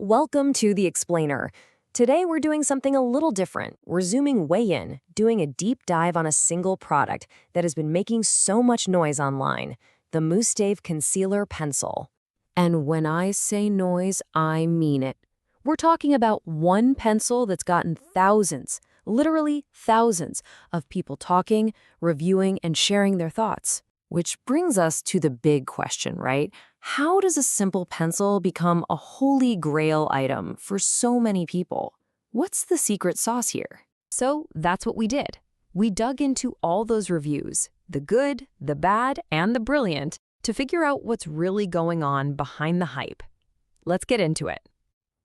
Welcome to The Explainer. Today we're doing something a little different. We're zooming way in, doing a deep dive on a single product that has been making so much noise online, the MustaeV Concealer Pencil. And when I say noise, I mean it. We're talking about one pencil that's gotten thousands, literally thousands, of people talking, reviewing, and sharing their thoughts. Which brings us to the big question, right? How does a simple pencil become a holy grail item for so many people? What's the secret sauce here? So that's what we did. We dug into all those reviews, the good, the bad, and the brilliant, to figure out what's really going on behind the hype. Let's get into it.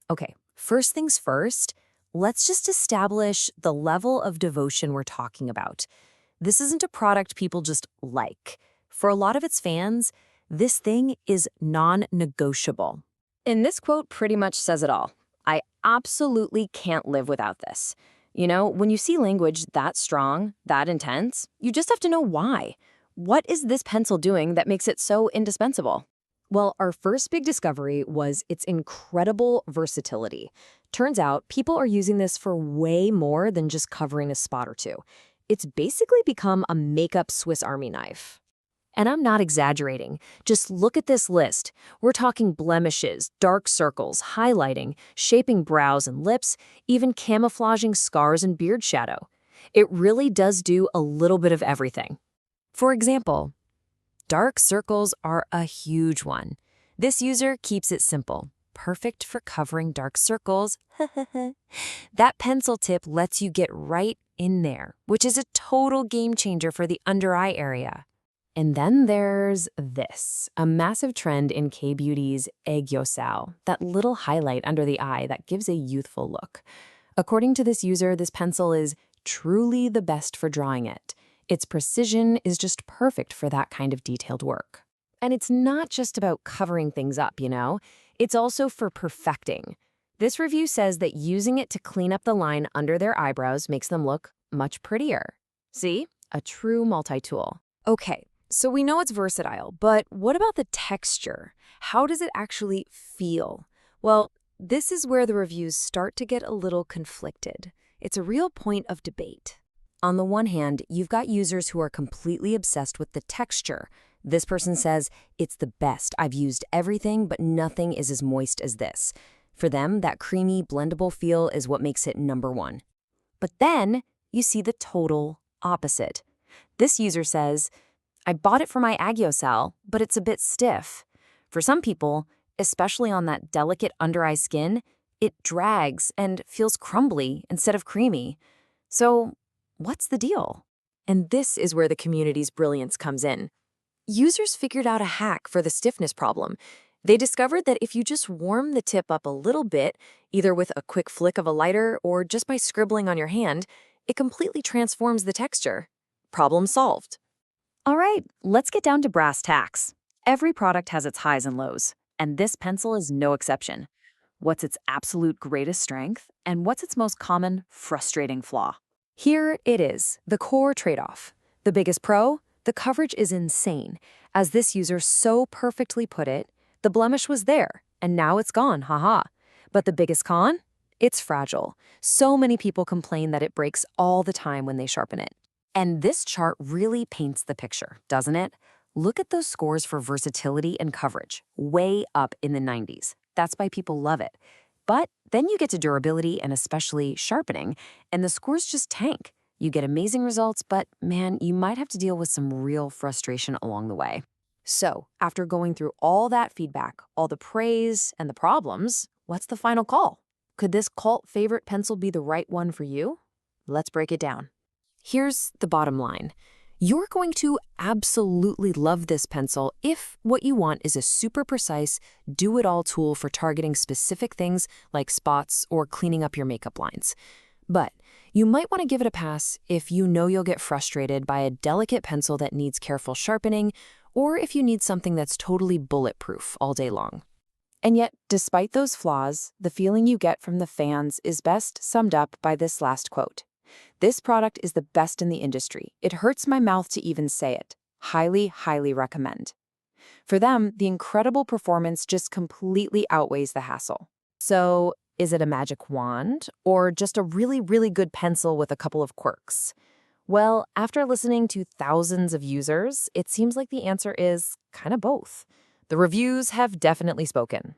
Okay, first things first, let's just establish the level of devotion we're talking about. This isn't a product people just like. For a lot of its fans, this thing is non-negotiable. And this quote pretty much says it all. I absolutely can't live without this. You know, when you see language that strong, that intense, you just have to know why. What is this pencil doing that makes it so indispensable? Well, our first big discovery was its incredible versatility. Turns out people are using this for way more than just covering a spot or two. It's basically become a makeup Swiss Army knife. And I'm not exaggerating. Just look at this list. We're talking blemishes, dark circles, highlighting, shaping brows and lips, even camouflaging scars and beard shadow. It really does do a little bit of everything. For example, dark circles are a huge one. This user keeps it simple. Perfect for covering dark circles. That pencil tip lets you get right in there, which is a total game changer for the under eye area. And then there's this, a massive trend in K-beauty's Aegyosal, that little highlight under the eye that gives a youthful look. According to this user, this pencil is truly the best for drawing it. Its precision is just perfect for that kind of detailed work. And it's not just about covering things up, you know? It's also for perfecting. This review says that using it to clean up the line under their eyebrows makes them look much prettier. See? A true multi-tool. Okay. So we know it's versatile, but what about the texture? How does it actually feel? Well, this is where the reviews start to get a little conflicted. It's a real point of debate. On the one hand, you've got users who are completely obsessed with the texture. This person says, it's the best. I've used everything, but nothing is as moist as this. For them, that creamy, blendable feel is what makes it number one. But then you see the total opposite. This user says, I bought it for my Aegyosal, but it's a bit stiff. For some people, especially on that delicate under-eye skin, it drags and feels crumbly instead of creamy. So what's the deal? And this is where the community's brilliance comes in. Users figured out a hack for the stiffness problem. They discovered that if you just warm the tip up a little bit, either with a quick flick of a lighter or just by scribbling on your hand, it completely transforms the texture. Problem solved. All right, let's get down to brass tacks. Every product has its highs and lows, and this pencil is no exception. What's its absolute greatest strength, and what's its most common, frustrating flaw? Here it is, the core trade-off. The biggest pro? The coverage is insane. As this user so perfectly put it, the blemish was there, and now it's gone, haha. But the biggest con? It's fragile. So many people complain that it breaks all the time when they sharpen it. And this chart really paints the picture, doesn't it? Look at those scores for versatility and coverage, way up in the 90s. That's why people love it. But then you get to durability and especially sharpening, and the scores just tank. You get amazing results, but man, you might have to deal with some real frustration along the way. So, after going through all that feedback, all the praise and the problems, what's the final call? Could this cult favorite pencil be the right one for you? Let's break it down. Here's the bottom line. You're going to absolutely love this pencil if what you want is a super precise, do-it-all tool for targeting specific things like spots or cleaning up your makeup lines. But you might want to give it a pass if you know you'll get frustrated by a delicate pencil that needs careful sharpening, or if you need something that's totally bulletproof all day long. And yet, despite those flaws, the feeling you get from the fans is best summed up by this last quote. This product is the best in the industry. It hurts my mouth to even say it. Highly, highly recommend. For them, the incredible performance just completely outweighs the hassle. So, is it a magic wand or just a really, really good pencil with a couple of quirks? Well, after listening to thousands of users, it seems like the answer is kind of both. The reviews have definitely spoken.